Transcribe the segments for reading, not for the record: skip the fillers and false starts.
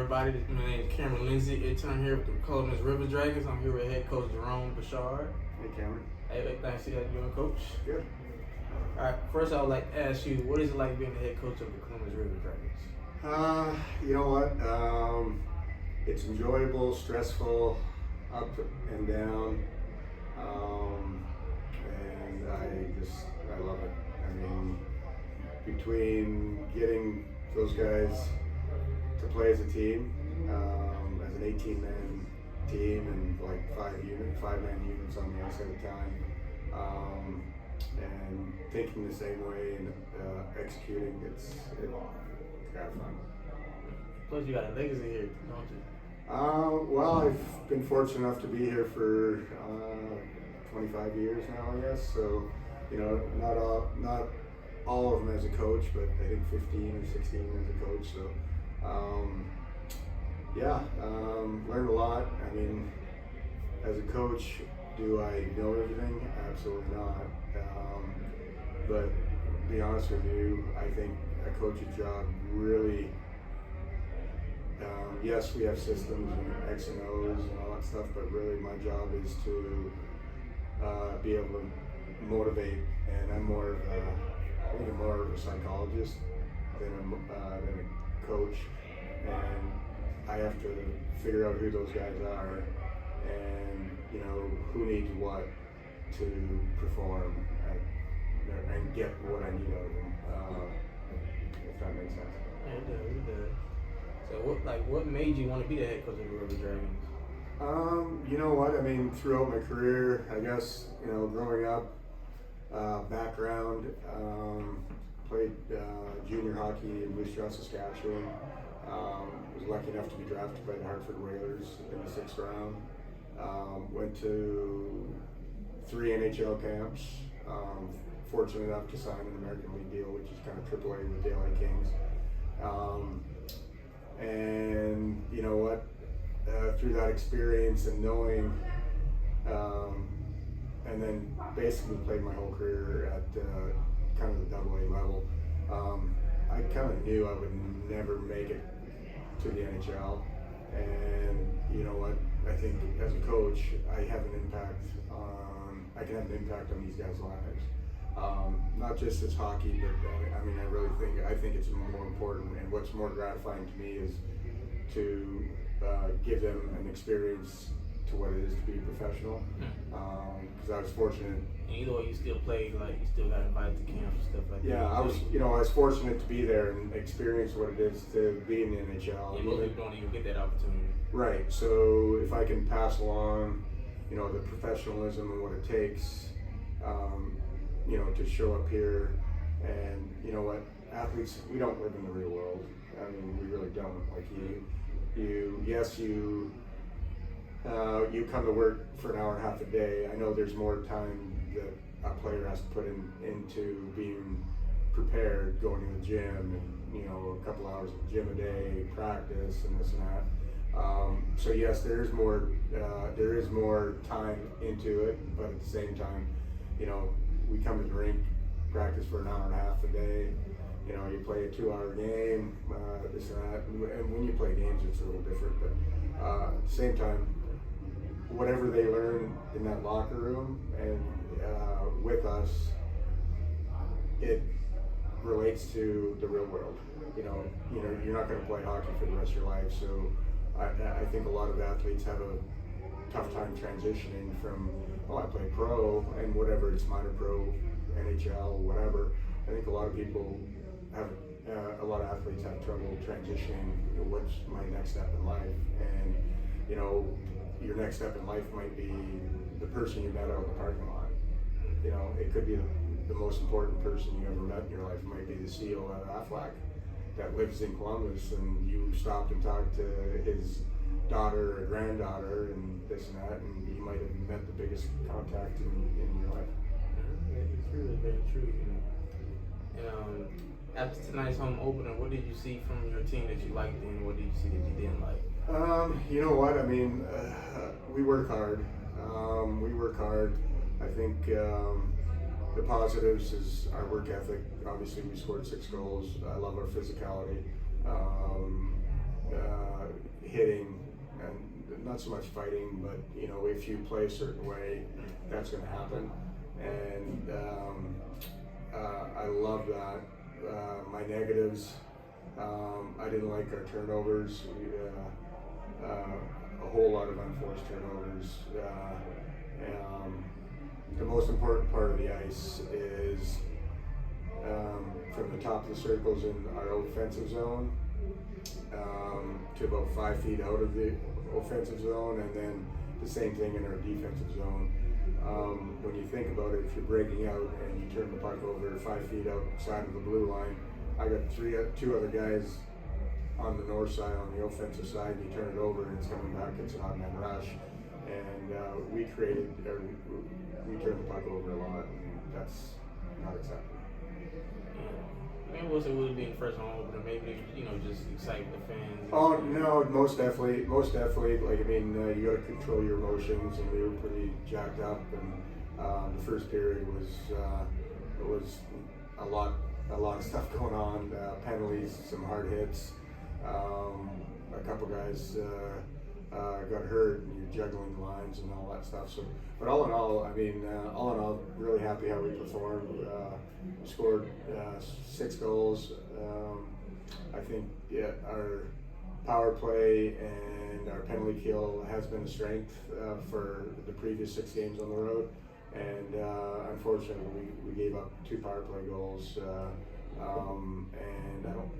everybody. My name is Cameron Lindsay, intern here with the Columbus River Dragons. I'm here with head coach Jerome Bechard. Hey, Cameron. Hey, thanks to you doing, coach. Good. All right, first I would like to ask you, what is it like being the head coach of the Columbus River Dragons? You know what? It's enjoyable, stressful, up and down, and I love it. I mean, between getting those guys to play as a team, as an 18-man team, and like 5-man units on the ice at a time, and thinking the same way and executing, it's kind of fun. Plus, you got a legacy here, don't you? Well, I've been fortunate enough to be here for 25 years now, I guess. So, you know, not all of them as a coach, but I think 15 or 16 as a coach. So, learned a lot. I mean, as a coach, do I know everything? Absolutely not. But to be honest with you, I think a coach's job really, yes, we have systems and X and O's and all that stuff, but really my job is to be able to motivate, and I'm more of a psychologist than a coach, and I have to figure out who those guys are and, you know, who needs what to perform and get what I need out of them, if that makes sense. Yeah, it does. So what made you want to be the head coach of the River Dragons? You know what? I mean, throughout my career, I guess, you know, growing up, background, played junior hockey in Moose Jaw, Saskatchewan. Was lucky enough to be drafted by the Hartford Whalers in the 6th round. Went to 3 NHL camps. Fortunate enough to sign an American League deal, which is kind of AAA with the LA Kings. And you know what? Through that experience and knowing, and then basically played my whole career at kind of the AA level. I kind of knew I would never make it to the NHL, and you know what? I think as a coach, I can have an impact on these guys' lives. Not just as hockey, but I mean, I think it's more important, and what's more gratifying to me is to give them an experience to what it is to be a professional. Because I was fortunate. And either way, you still played, like you still got invited to camps and stuff like that. Yeah, I was fortunate to be there and experience what it is to be in the NHL. And most people don't even get that opportunity. Right. So if I can pass along, you know, the professionalism and what it takes, you know, to show up here, and you know what, athletes, we don't live in the real world. I mean, we really don't. Like you come to work for an hour and a half a day. I know there's more time that a player has to put into being prepared, going to the gym, and you know, a couple hours of gym a day, practice, and this and that. So yes, there is more time into it, but at the same time, you know, we come to the rink, practice for an hour and a half a day. You know, you play a 2-hour game, this and that. And when you play games, it's a little different. But at the same time, whatever they learn in that locker room and with us, it relates to the real world. You know, you're not going to play hockey for the rest of your life. So I think a lot of athletes have a tough time transitioning from, I play pro, and whatever, it's minor pro, NHL, whatever. I think a lot of people have, a lot of athletes have trouble transitioning, you know, what's my next step in life. And, you know, your next step in life might be the person you met out in the parking lot. You know, it could be the most important person you ever met in your life. It might be the CEO of Aflac that lives in Columbus, and you stopped and talked to his daughter or granddaughter and this and that, and you might have met the biggest contact in your life. Very true. And after tonight's home opener, what did you see from your team that you liked, and what did you see that you didn't like? You know what? I mean, we work hard. I think the positives is our work ethic. Obviously, we scored 6 goals. I love our physicality. hitting, and not so much fighting, but you know, if you play a certain way, that's going to happen. And I love that. My negatives, I didn't like our turnovers. A whole lot of unforced turnovers. The most important part of the ice is from the top of the circles in our offensive zone to about 5 feet out of the offensive zone, and then the same thing in our defensive zone. When you think about it, if you're breaking out and you turn the puck over 5 feet outside of the blue line, I got two other guys on the north side, on the offensive side, and you turn it over and it's coming back, it's an odd man rush. And we turned the puck over a lot, and that's not acceptable. Maybe it would have been first on opener, maybe, you know, just excite the fans. Oh no, most definitely. Like, I mean, you got to control your emotions, and we were pretty jacked up. And the first period was a lot of stuff going on. Penalties, some hard hits. A couple guys got hurt, and you're juggling the lines and all that stuff. So, but all in all, really happy how we performed. Scored 6 goals. I think our power play and our penalty kill has been a strength for the previous 6 games on the road. And unfortunately, we gave up 2 power play goals. And I don't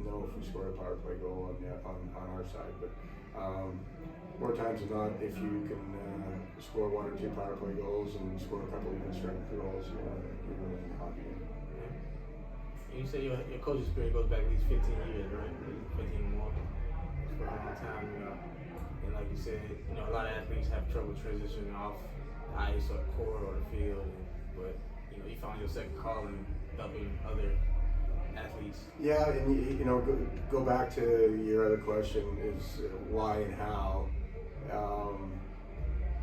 know if we scored a power play goal on our side, but more times than not, if you can score 1 or 2 power play goals and score a couple even strength goals, you're really in the hockey game. You say your coach's period goes back at least 15 years, right? 15 more. It's for a long time, you know. And like you said, you know, a lot of athletes have trouble transitioning off the ice or the court or the field, but you know, you found your second calling, helping other athletes. Yeah, and you know, go back to your other question is why and how.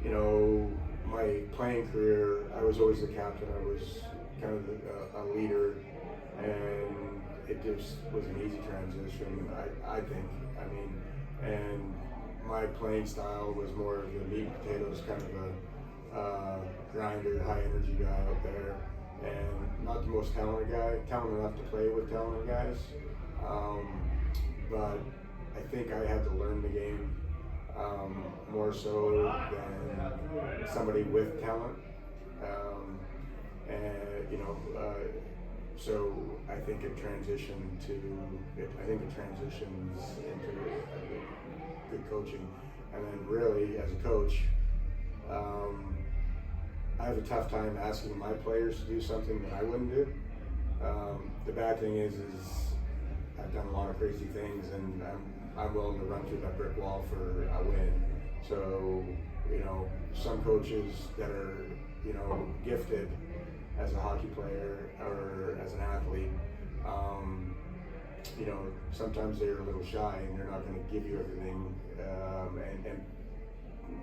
You know, my playing career, I was always the captain. I was kind of a leader, and it just was an easy transition, I think. I mean, and my playing style was more of the meat and potatoes, kind of a grinder, high energy guy out there. And not the most talented enough to play with talented guys, but I think I had to learn the game more so than somebody with talent, and you know, so I think it transitions into good coaching, and then really as a coach. I have a tough time asking my players to do something that I wouldn't do. The bad thing is I've done a lot of crazy things, and I'm willing to run through that brick wall for a win. So, you know, some coaches that are, you know, gifted as a hockey player or as an athlete, you know, sometimes they're a little shy and they're not going to give you everything, and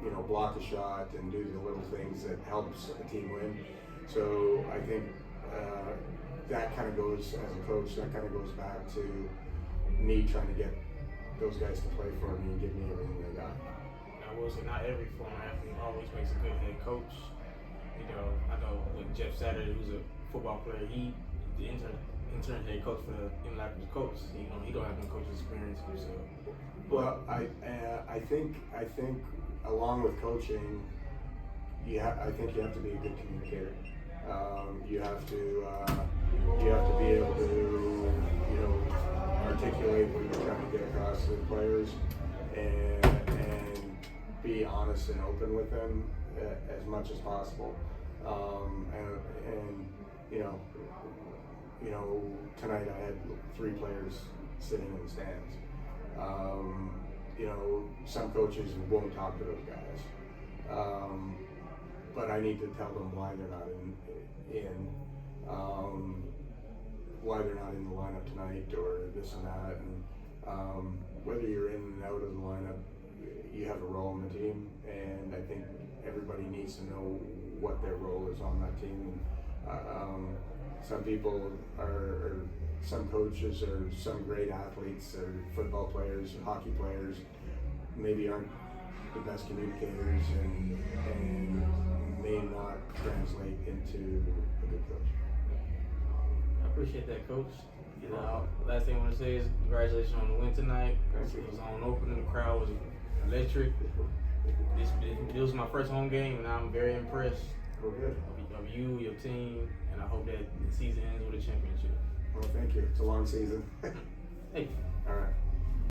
you know, block a shot and do the little things that helps a team win. So I think that kind of goes, as a coach, that kind of goes back to me trying to get those guys to play for me and give me everything they got. I will say not every former athlete always makes a good head coach. You know, I know with Jeff Saturday, who's a football player, he the intern head coach for the Indianapolis Colts. You know, he don't have no coaching experience himself. Well, I think along with coaching, I think you have to be a good communicator. You have to be able to, you know, articulate what you're trying to get across to the players, and be honest and open with them as much as possible. And you know, tonight I had 3 players sitting in the stands. You know, some coaches won't talk to those guys, but I need to tell them why they're not why they're not in the lineup tonight or this and that, and whether you're in and out of the lineup, you have a role in the team, and I think everybody needs to know what their role is on that team. Some people or some coaches or some great athletes or football players or hockey players maybe aren't the best communicators and may not translate into a good coach. I appreciate that, Coach. You know, last thing I want to say is congratulations on the win tonight. It was on opening. The crowd was electric. This was my first home game, and I'm very impressed Well, good. of you, your team, and I hope that the season ends with a championship. Well, thank you. It's a long season. Hey. All right.